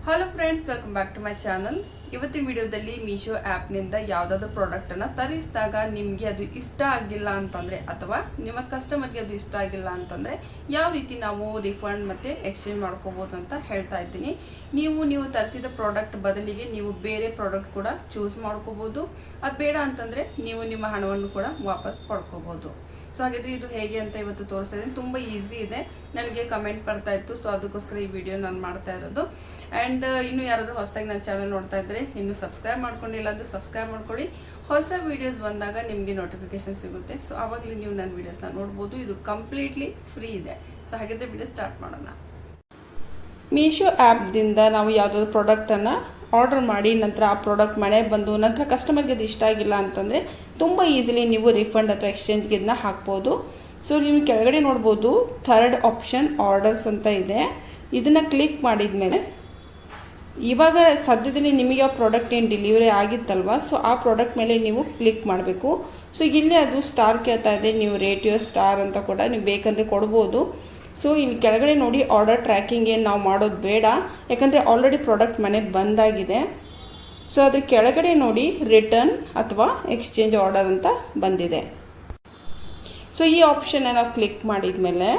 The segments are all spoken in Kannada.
Hello friends, welcome back to my channel. ಇವತ್ತಿನ ವಿಡಿಯೋದಲ್ಲಿ ಮೀಶೋ ಆ್ಯಪ್ನಿಂದ ಯಾವುದಾದ್ರೂ ಪ್ರಾಡಕ್ಟನ್ನು ತರಿಸಿದಾಗ ನಿಮಗೆ ಅದು ಇಷ್ಟ ಆಗಿಲ್ಲ ಅಂತಂದರೆ ಅಥವಾ ನಿಮ್ಮ ಕಸ್ಟಮರ್ಗೆ ಅದು ಇಷ್ಟ ಆಗಿಲ್ಲ ಅಂತಂದರೆ ಯಾವ ರೀತಿ ನಾವು ರಿಫಂಡ್ ಮತ್ತು ಎಕ್ಸ್ಚೇಂಜ್ ಮಾಡ್ಕೋಬೋದು ಅಂತ ಹೇಳ್ತಾ ಇದ್ದೀನಿ. ನೀವು ತರಿಸಿದ ಪ್ರಾಡಕ್ಟ್ ಬದಲಿಗೆ ನೀವು ಬೇರೆ ಪ್ರಾಡಕ್ಟ್ ಕೂಡ ಚೂಸ್ ಮಾಡ್ಕೋಬೋದು. ಅದು ಬೇಡ ಅಂತಂದರೆ ನೀವು ನಿಮ್ಮ ಹಣವನ್ನು ಕೂಡ ವಾಪಸ್ ಪಡ್ಕೋಬೋದು. ಸೊ ಹಾಗಿದ್ರೆ ಇದು ಹೇಗೆ ಅಂತ ಇವತ್ತು ತೋರಿಸ್ತಾ ಇದ್ದೀನಿ. ತುಂಬ ಈಸಿ ಇದೆ, ನನಗೆ ಕಮೆಂಟ್ ಬರ್ತಾ ಇತ್ತು, ಸೊ ಅದಕ್ಕೋಸ್ಕರ ಈ ವಿಡಿಯೋ ನಾನು ಮಾಡ್ತಾ ಇರೋದು. ಆ್ಯಂಡ್ ಇನ್ನು ಯಾರಾದರೂ ಹೊಸದಾಗಿ ನನ್ನ ಚಾನಲ್ ನೋಡ್ತಾ ಇದ್ದರೆ ಇನ್ನು ಸಬ್ಸ್ಕ್ರೈಬ್ ಮಾಡ್ಕೊಂಡಿಲ್ಲ ಅಂದರೆ ಸಬ್ಸ್ಕ್ರೈಬ್ ಮಾಡ್ಕೊಳ್ಳಿ. ಹೊಸ ವೀಡಿಯೋಸ್ ಬಂದಾಗ ನಿಮಗೆ ನೋಟಿಫಿಕೇಶನ್ ಸಿಗುತ್ತೆ. ಸೊ ಆವಾಗಲೇ ನೀವು ನನ್ನ ವೀಡಿಯೋಸ್ನ ನೋಡ್ಬೋದು. ಇದು ಕಂಪ್ಲೀಟ್ಲಿ ಫ್ರೀ ಇದೆ. ಸೊ ಹಾಗಿದ್ರೆ ವಿಡಿಯೋ ಸ್ಟಾರ್ಟ್ ಮಾಡೋಣ. ಮೀಶೋ ಆ್ಯಪ್ದಿಂದ ನಾವು ಯಾವುದಾದ್ರು ಪ್ರಾಡಕ್ಟನ್ನು ಆರ್ಡರ್ ಮಾಡಿ ನಂತರ ಆ ಪ್ರಾಡಕ್ಟ್ ಮನೆಗೆ ಬಂದು ನಂತರ ಕಸ್ಟಮರ್ಗೆ ಅದು ಇಷ್ಟ ಆಗಿಲ್ಲ ಅಂತಂದರೆ ತುಂಬ ಈಸಿಲಿ ನೀವು ರಿಫಂಡ್ ಅಥವಾ ಎಕ್ಸ್ಚೇಂಜ್ಗೆ ಇದನ್ನ ಹಾಕ್ಬೋದು. ಸೊ ನೀವು ಕೆಳಗಡೆ ನೋಡ್ಬೋದು ಥರ್ಡ್ ಆಪ್ಷನ್ ಆರ್ಡರ್ಸ್ ಅಂತ ಇದೆ. ಇದನ್ನು ಕ್ಲಿಕ್ ಮಾಡಿದ ಮೇಲೆ ಇವಾಗ ಸದ್ಯದಲ್ಲಿ ನಿಮಗೆ ಆ ಪ್ರಾಡಕ್ಟ್ ಏನು ಡೆಲಿವರಿ ಆಗಿತ್ತಲ್ವ, ಸೊ ಆ ಪ್ರಾಡಕ್ಟ್ ಮೇಲೆ ನೀವು ಕ್ಲಿಕ್ ಮಾಡಬೇಕು. ಸೊ ಇಲ್ಲೇ ಅದು ಸ್ಟಾರ್ ಕೇಳ್ತಾ ಇದೆ, ನೀವು ರೇಟ್ ಯುವರ್ ಸ್ಟಾರ್ ಅಂತ ಕೂಡ ನೀವು ಬೇಕಂದರೆ ಕೊಡ್ಬೋದು. ಸೊ ಇಲ್ಲಿ ಕೆಳಗಡೆ ನೋಡಿ ಆರ್ಡರ್ ಟ್ರ್ಯಾಕಿಂಗ್ ಏನು ನಾವು ಮಾಡೋದು ಬೇಡ, ಯಾಕಂದರೆ ಆಲ್ರೆಡಿ ಪ್ರಾಡಕ್ಟ್ ಮನೆಗೆ ಬಂದಾಗಿದೆ. ಸೊ ಅದ್ರ ಕೆಳಗಡೆ ನೋಡಿ ರಿಟರ್ನ್ ಅಥವಾ ಎಕ್ಸ್ಚೇಂಜ್ ಆರ್ಡರ್ ಅಂತ ಬಂದಿದೆ. ಸೊ ಈ ಆಪ್ಷನ್ನ ನಾವು ಕ್ಲಿಕ್ ಮಾಡಿದ ಮೇಲೆ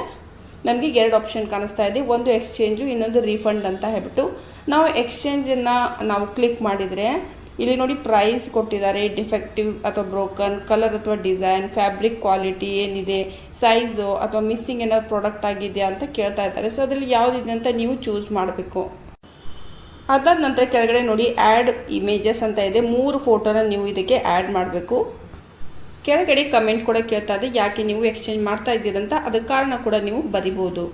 ನಮಗೆ ಎರಡು ಆಪ್ಷನ್ ಕಾಣಿಸ್ತಾ ಇದೆ, ಒಂದು ಎಕ್ಸ್ಚೇಂಜು, ಇನ್ನೊಂದು ರೀಫಂಡ್ ಅಂತ ಹೇಳ್ಬಿಟ್ಟು. ನಾವು ಎಕ್ಸ್ಚೇಂಜನ್ನು ನಾವು ಕ್ಲಿಕ್ ಮಾಡಿದರೆ ಇಲ್ಲಿ ನೋಡಿ ಪ್ರೈಸ್ ಕೊಟ್ಟಿದ್ದಾರೆ, ಡಿಫೆಕ್ಟಿವ್ ಅಥವಾ ಬ್ರೋಕನ್, ಕಲರ್ ಅಥವಾ ಡಿಸೈನ್, ಫ್ಯಾಬ್ರಿಕ್ ಕ್ವಾಲಿಟಿ ಏನಿದೆ, ಸೈಜು ಅಥವಾ ಮಿಸ್ಸಿಂಗ್ ಏನಾದ್ರು ಪ್ರಾಡಕ್ಟ್ ಆಗಿದೆಯಾ ಅಂತ ಕೇಳ್ತಾ ಇದ್ದಾರೆ. ಸೊ ಅದರಲ್ಲಿ ಯಾವುದಿದೆ ಅಂತ ನೀವು ಚೂಸ್ ಮಾಡಬೇಕು. ಅದಾದ ನಂತರ ಕೆಳಗಡೆ ನೋಡಿ ಆ್ಯಡ್ ಇಮೇಜಸ್ ಅಂತ ಇದೆ, 3 ಫೋಟೋನ ನೀವು ಇದಕ್ಕೆ ಆ್ಯಡ್ ಮಾಡಬೇಕು. ಕೆಳಗಡೆ ಕಮೆಂಟ್ ಕೂಡ ಕೇಳ್ತಾ ಇದೆ, ಯಾಕೆ ನೀವು ಎಕ್ಸ್ಚೇಂಜ್ ಮಾಡ್ತಾ ಇದ್ದೀರಂತ, ಅದಕ್ಕೆ ಕಾರಣ ಕೂಡ ನೀವು ಬರಿಬೋದು.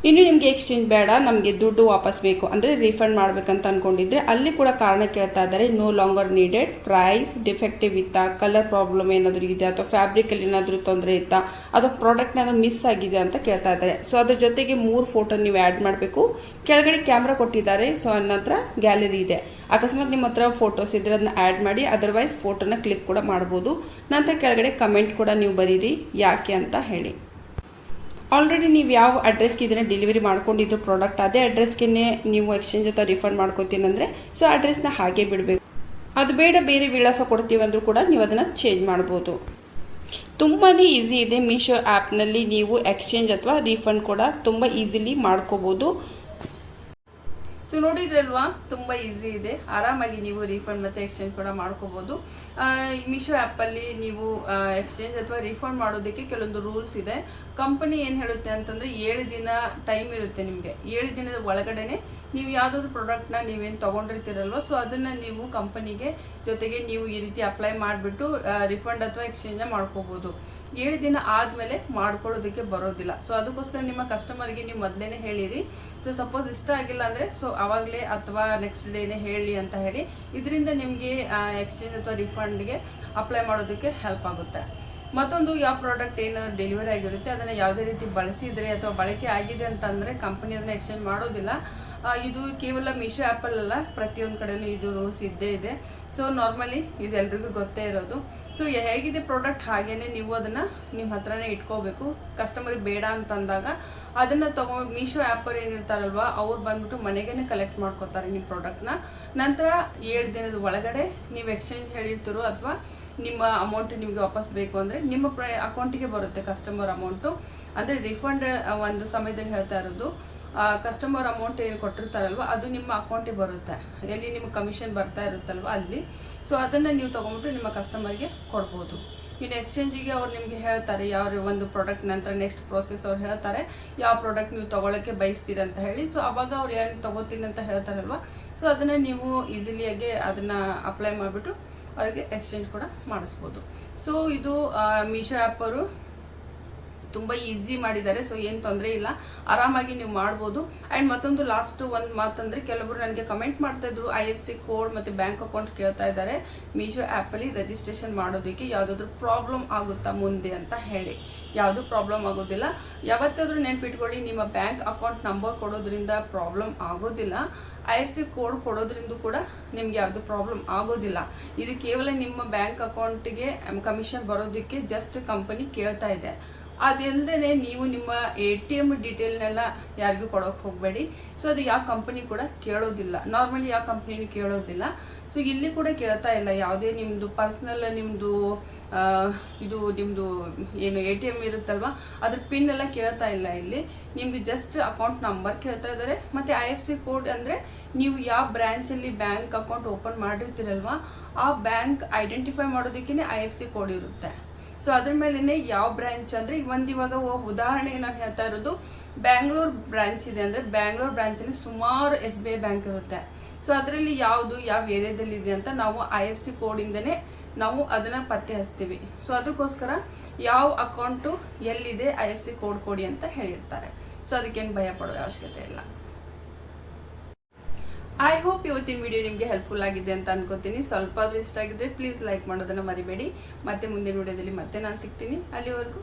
ಇನ್ನು ನಿಮಗೆ ಎಕ್ಸ್ಚೇಂಜ್ ಬೇಡ, ನಮಗೆ ದುಡ್ಡು ವಾಪಸ್ ಬೇಕು ಅಂದರೆ ರೀಫಂಡ್ ಮಾಡಬೇಕಂತ ಅಂದ್ಕೊಂಡಿದ್ರೆ ಅಲ್ಲಿ ಕೂಡ ಕಾರಣ ಕೇಳ್ತಾ ಇದ್ದಾರೆ. No longer needed, price, defective ಇತ್ತಾ, ಕಲರ್ ಪ್ರಾಬ್ಲಮ್ ಏನಾದರೂ ಇದೆ ಅಥವಾ ಫ್ಯಾಬ್ರಿಕಲ್ಲಿ ಏನಾದರೂ ತೊಂದರೆ ಇತ್ತಾ ಅಥವಾ ಪ್ರಾಡಕ್ಟ್ ಏನಾದರೂ ಮಿಸ್ ಆಗಿದೆ ಅಂತ ಕೇಳ್ತಾ ಇದ್ದಾರೆ. ಸೊ ಅದ್ರ ಜೊತೆಗೆ 3 ಫೋಟೋ ನೀವು ಆ್ಯಡ್ ಮಾಡಬೇಕು. ಕೆಳಗಡೆ ಕ್ಯಾಮ್ರಾ ಕೊಟ್ಟಿದ್ದಾರೆ, ಸೊ ನಂತರ ಗ್ಯಾಲರಿ ಇದೆ. ಅಕಸ್ಮಾತ್ ನಿಮ್ಮ ಹತ್ರ ಫೋಟೋಸ್ ಇದ್ರೆ ಅದನ್ನ ಆ್ಯಡ್ ಮಾಡಿ, ಅದರ್ವೈಸ್ ಫೋಟೋನ ಕ್ಲಿಕ್ ಕೂಡ ಮಾಡ್ಬೋದು. ನಂತರ ಕೆಳಗಡೆ ಕಮೆಂಟ್ ಕೂಡ ನೀವು ಬರೀರಿ ಯಾಕೆ ಅಂತ ಹೇಳಿ. ಆಲ್ರೆಡಿ ನೀವು ಯಾವ ಅಡ್ರೆಸ್ಗೆ ಇದನ್ನು ಡೆಲಿವರಿ ಮಾಡ್ಕೊಂಡಿದ್ದು ಪ್ರಾಡಕ್ಟ್, ಅದೇ ಅಡ್ರೆಸ್ಗೆ ನೀವು ಎಕ್ಸ್ಚೇಂಜ್ ಅಥವಾ ರಿಫಂಡ್ ಮಾಡ್ಕೋತೀನಿ ಅಂದರೆ ಸೊ ಅಡ್ರೆಸ್ನ ಹಾಗೆ ಬಿಡಬೇಕು. ಅದು ಬೇಡ ಬೇರೆ ವಿಳಾಸ ಕೊಡ್ತೀವಿ ಅಂದರೂ ಕೂಡ ನೀವು ಅದನ್ನು ಚೇಂಜ್ ಮಾಡ್ಬೋದು. ತುಂಬಾ ಈಸಿ ಇದೆ. ಮೀಶೋ ಆ್ಯಪ್ನಲ್ಲಿ ನೀವು ಎಕ್ಸ್ಚೇಂಜ್ ಅಥವಾ ರೀಫಂಡ್ ಕೂಡ ತುಂಬ ಈಸಿಲಿ ಮಾಡ್ಕೋಬೋದು. ಸೊ ನೋಡಿದ್ರಲ್ವಾ, ತುಂಬ ಈಸಿ ಇದೆ. ಆರಾಮಾಗಿ ನೀವು ರೀಫಂಡ್ ಮತ್ತು ಎಕ್ಸ್ಚೇಂಜ್ ಕೂಡ ಮಾಡ್ಕೋಬೋದು. ಮೀಶೋ ಆ್ಯಪಲ್ಲಿ ನೀವು ಎಕ್ಸ್ಚೇಂಜ್ ಅಥವಾ ರೀಫಂಡ್ ಮಾಡೋದಕ್ಕೆ ಕೆಲವೊಂದು ರೂಲ್ಸ್ ಇದೆ. ಕಂಪನಿ ಏನು ಹೇಳುತ್ತೆ ಅಂತಂದರೆ 7 ದಿನ ಟೈಮ್ ಇರುತ್ತೆ ನಿಮಗೆ. 7 ದಿನದ ಒಳಗಡೆ ನೀವು ಯಾವುದಾದ್ರು ಪ್ರಾಡಕ್ಟ್ನ ನೀವೇನು ತೊಗೊಂಡಿರ್ತೀರಲ್ವ, ಸೊ ಅದನ್ನು ನೀವು ಕಂಪನಿಗೆ ಜೊತೆಗೆ ನೀವು ಈ ರೀತಿ ಅಪ್ಲೈ ಮಾಡಿಬಿಟ್ಟು ರಿಫಂಡ್ ಅಥವಾ ಎಕ್ಸ್ಚೇಂಜ್ ಮಾಡ್ಕೋಬೋದು. 7 ದಿನ ಆದಮೇಲೆ ಮಾಡ್ಕೊಳ್ಳೋದಕ್ಕೆ ಬರೋದಿಲ್ಲ. ಸೊ ಅದಕ್ಕೋಸ್ಕರ ನಿಮ್ಮ ಕಸ್ಟಮರ್ಗೆ ನೀವು ಮೊದಲೇ ಹೇಳಿರಿ. ಸೊ ಸಪೋಸ್ ಇಷ್ಟ ಆಗಿಲ್ಲ ಅಂದರೆ ಸೊ ಆವಾಗಲೇ ಅಥವಾ ನೆಕ್ಸ್ಟ್ ಡೇನೇ ಹೇಳಿ ಅಂತ ಹೇಳಿ. ಇದರಿಂದ ನಿಮಗೆ ಎಕ್ಸ್ಚೇಂಜ್ ಅಥವಾ ರಿಫಂಡ್ಗೆ ಅಪ್ಲೈ ಮಾಡೋದಕ್ಕೆ ಹೆಲ್ಪ್ ಆಗುತ್ತೆ. ಮತ್ತೊಂದು, ಯಾವ ಪ್ರಾಡಕ್ಟ್ ಏನು ಡೆಲಿವರಿ ಆಗಿರುತ್ತೆ ಅದನ್ನು ಯಾವುದೇ ರೀತಿ ಬಳಸಿದರೆ ಅಥವಾ ಬಳಕೆ ಆಗಿದೆ ಅಂತಂದರೆ ಕಂಪನಿ ಅದನ್ನು ಎಕ್ಸ್ಚೇಂಜ್ ಮಾಡೋದಿಲ್ಲ. ಇದು ಕೇವಲ ಮೀಶೋ ಆ್ಯಪಲ್ಲ, ಪ್ರತಿಯೊಂದು ಕಡೆಯೂ ಇದು ರೂಲ್ಸ್ ಇದ್ದೇ ಇದೆ. ಸೊ ನಾರ್ಮಲಿ ಇದು ಎಲ್ರಿಗೂ ಗೊತ್ತೇ ಇರೋದು. ಸೊ ಹೇಗಿದೆ ಪ್ರಾಡಕ್ಟ್ ಹಾಗೇ ನೀವು ಅದನ್ನು ನಿಮ್ಮ ಹತ್ರನೇ ಇಟ್ಕೋಬೇಕು. ಕಸ್ಟಮರಿಗೆ ಬೇಡ ಅಂತಂದಾಗ ಅದನ್ನು ತೊಗೊಂಡು ಮೀಶೋ ಆ್ಯಪರ್ ಏನಿರ್ತಾರಲ್ವ ಅವ್ರು ಬಂದ್ಬಿಟ್ಟು ಮನೆಗೇ ಕಲೆಕ್ಟ್ ಮಾಡ್ಕೋತಾರೆ ನಿಮ್ಮ ಪ್ರಾಡಕ್ಟ್ನ. ನಂತರ 7 ದಿನದ ಒಳಗಡೆ ನೀವು ಎಕ್ಸ್ಚೇಂಜ್ ಹೇಳಿರ್ತೀರೋ ಅಥವಾ ನಿಮ್ಮ ಅಮೌಂಟ್ ನಿಮಗೆ ವಾಪಸ್ ಬೇಕು ಅಂದರೆ ನಿಮ್ಮ ಅಕೌಂಟಿಗೆ ಬರುತ್ತೆ ಕಸ್ಟಮರ್ ಅಮೌಂಟು. ಅಂದರೆ ರಿಫಂಡ್ ಒಂದು ಸಮಯದಲ್ಲಿ ಹೇಳ್ತಾ ಇರೋದು, ಕಸ್ಟಮರ್ ಅಮೌಂಟ್ ಏನು ಕೊಟ್ಟಿರ್ತಾರಲ್ವ ಅದು ನಿಮ್ಮ ಅಕೌಂಟಿಗೆ ಬರುತ್ತೆ, ಎಲ್ಲಿ ನಿಮಗೆ ಕಮಿಷನ್ ಬರ್ತಾ ಇರುತ್ತಲ್ವ ಅಲ್ಲಿ. ಸೊ ಅದನ್ನು ನೀವು ತೊಗೊಂಬಿಟ್ಟು ನಿಮ್ಮ ಕಸ್ಟಮರ್ಗೆ ಕೊಡ್ಬೋದು. ಇನ್ನು ಎಕ್ಸ್ಚೇಂಜಿಗೆ ಅವ್ರು ನಿಮಗೆ ಹೇಳ್ತಾರೆ ಯಾವ ಒಂದು ಪ್ರಾಡಕ್ಟ್ ನಂತರ ನೆಕ್ಸ್ಟ್ ಪ್ರೋಸೆಸ್ ಅವ್ರು ಹೇಳ್ತಾರೆ ಯಾವ ಪ್ರಾಡಕ್ಟ್ ನೀವು ತೊಗೊಳಕ್ಕೆ ಬಯಸ್ತೀರ ಅಂತ ಹೇಳಿ. ಸೊ ಅವಾಗ ಅವ್ರು ಏನು ತೊಗೋತೀನಿ ಅಂತ ಹೇಳ್ತಾರಲ್ವ, ಸೊ ಅದನ್ನು ನೀವು ಈಸಿಲಿಯಾಗಿ ಅದನ್ನು ಅಪ್ಲೈ ಮಾಡಿಬಿಟ್ಟು ಅವರಿಗೆ ಎಕ್ಸ್ಚೇಂಜ್ ಕೂಡ ಮಾಡಿಸ್ಬೋದು. ಸೊ ಇದು ಮೀಶೋ ಆ್ಯಪರು ತುಂಬ ಈಸಿ ಮಾಡಿದ್ದಾರೆ. ಸೊ ಏನು ತೊಂದರೆ ಇಲ್ಲ, ಆರಾಮಾಗಿ ನೀವು ಮಾಡ್ಬೋದು. ಆ್ಯಂಡ್ ಮತ್ತೊಂದು ಲಾಸ್ಟ್ ಒಂದು ಮಾತಂದರೆ, ಕೆಲವರು ನನಗೆ ಕಮೆಂಟ್ ಮಾಡ್ತಾಯಿದ್ರು IFSC ಕೋಡ್ ಮತ್ತು ಬ್ಯಾಂಕ್ ಅಕೌಂಟ್ ಕೇಳ್ತಾ ಇದ್ದಾರೆ ಮೀಶೋ ಆ್ಯಪಲ್ಲಿ ರಿಜಿಸ್ಟ್ರೇಷನ್ ಮಾಡೋದಕ್ಕೆ ಯಾವುದಾದ್ರೂ ಪ್ರಾಬ್ಲಮ್ ಆಗುತ್ತಾ ಮುಂದೆ ಅಂತ ಹೇಳಿ. ಯಾವುದೂ ಪ್ರಾಬ್ಲಮ್ ಆಗೋದಿಲ್ಲ. ಯಾವತ್ತಾದರೂ ನೆನ್ಪಿಟ್ಕೊಳ್ಳಿ, ನಿಮ್ಮ ಬ್ಯಾಂಕ್ ಅಕೌಂಟ್ ನಂಬರ್ ಕೊಡೋದ್ರಿಂದ ಪ್ರಾಬ್ಲಮ್ ಆಗೋದಿಲ್ಲ. IFSC ಕೋಡ್ ಕೊಡೋದ್ರಿಂದ ಕೂಡ ನಿಮ್ಗೆ ಯಾವುದು ಪ್ರಾಬ್ಲಮ್ ಆಗೋದಿಲ್ಲ. ಇದು ಕೇವಲ ನಿಮ್ಮ ಬ್ಯಾಂಕ್ ಅಕೌಂಟಿಗೆ ಕಮಿಷನ್ ಬರೋದಕ್ಕೆ ಜಸ್ಟ್ ಕಂಪನಿ ಕೇಳ್ತಾ ಇದೆ. ಅದಲ್ಲದೆ ನೀವು ನಿಮ್ಮ ATM ಡೀಟೇಲ್ನೆಲ್ಲ ಯಾರಿಗೂ ಕೊಡೋಕೆ ಹೋಗಬೇಡಿ. ಸೊ ಅದು ಯಾವ ಕಂಪನಿ ಕೂಡ ಕೇಳೋದಿಲ್ಲ, ನಾರ್ಮಲಿ ಯಾವ ಕಂಪ್ನಿನೂ ಕೇಳೋದಿಲ್ಲ. ಸೊ ಇಲ್ಲಿ ಕೂಡ ಕೇಳ್ತಾ ಇಲ್ಲ, ಯಾವುದೇ ನಿಮ್ಮದು ಪರ್ಸ್ನಲ್ ನಿಮ್ಮದು ಇದು ನಿಮ್ಮದು ಏನು ATM ಇರುತ್ತಲ್ವ ಅದ್ರ ಪಿನ್ ಎಲ್ಲ ಕೇಳ್ತಾ ಇಲ್ಲ. ಇಲ್ಲಿ ನಿಮಗೆ ಜಸ್ಟ್ ಅಕೌಂಟ್ ನಂಬರ್ ಕೇಳ್ತಾ ಇದ್ದಾರೆ. ಮತ್ತು IFSC ಕೋಡ್ ಅಂದರೆ ನೀವು ಯಾವ ಬ್ರ್ಯಾಂಚಲ್ಲಿ ಬ್ಯಾಂಕ್ ಅಕೌಂಟ್ ಓಪನ್ ಮಾಡಿರ್ತೀರಲ್ವ ಆ ಬ್ಯಾಂಕ್ ಐಡೆಂಟಿಫೈ ಮಾಡೋದಕ್ಕೇ IFSC ಕೋಡ್ ಇರುತ್ತೆ. ಸೊ ಅದ್ರ ಮೇಲೇ ಯಾವ ಬ್ರ್ಯಾಂಚ್ ಅಂದರೆ ಇವಾಗ ಉದಾಹರಣೆಗೆ ನಾನು ಹೇಳ್ತಾ ಇರೋದು ಬ್ಯಾಂಗ್ಳೂರ್ ಬ್ರಾಂಚ್ ಇದೆ ಅಂದರೆ ಬ್ಯಾಂಗ್ಳೂರ್ ಬ್ರಾಂಚಲ್ಲಿ ಸುಮಾರು SBI ಬ್ಯಾಂಕ್ ಇರುತ್ತೆ. ಸೊ ಅದರಲ್ಲಿ ಯಾವುದು ಯಾವ ಏರಿಯಾದಲ್ಲಿ ಇದೆ ಅಂತ ನಾವು IFSC ಕೋಡಿಂದನೇ ನಾವು ಅದನ್ನು ಪತ್ತೆ ಹಚ್ತೀವಿ. ಸೊ ಅದಕ್ಕೋಸ್ಕರ ಯಾವ ಅಕೌಂಟು ಎಲ್ಲಿದೆ IFSC ಕೋಡ್ ಕೊಡಿ ಅಂತ ಹೇಳಿರ್ತಾರೆ. ಸೊ ಅದಕ್ಕೇನು ಭಯ ಪಡೋ ಅವಶ್ಯಕತೆ ಇಲ್ಲ. ಐ ಹೋಪ್ ಇವತ್ತಿನ ವಿಡಿಯೋ ನಿಮಗೆ ಹೆಲ್ಪ್ಫುಲ್ ಆಗಿದೆ ಅಂತ ಅನ್ಕೋತೀನಿ. ಸ್ವಲ್ಪ ಆದರೂ ಇಷ್ಟ ಆಗಿದ್ರೆ ಪ್ಲೀಸ್ ಲೈಕ್ ಮಾಡೋದನ್ನು ಮರಿಬೇಡಿ. ಮತ್ತೆ ಮುಂದಿನ ವಿಡಿಯೋದಲ್ಲಿ ಮತ್ತೆ ನಾನು ಸಿಗ್ತೀನಿ. ಅಲ್ಲಿವರೆಗೂ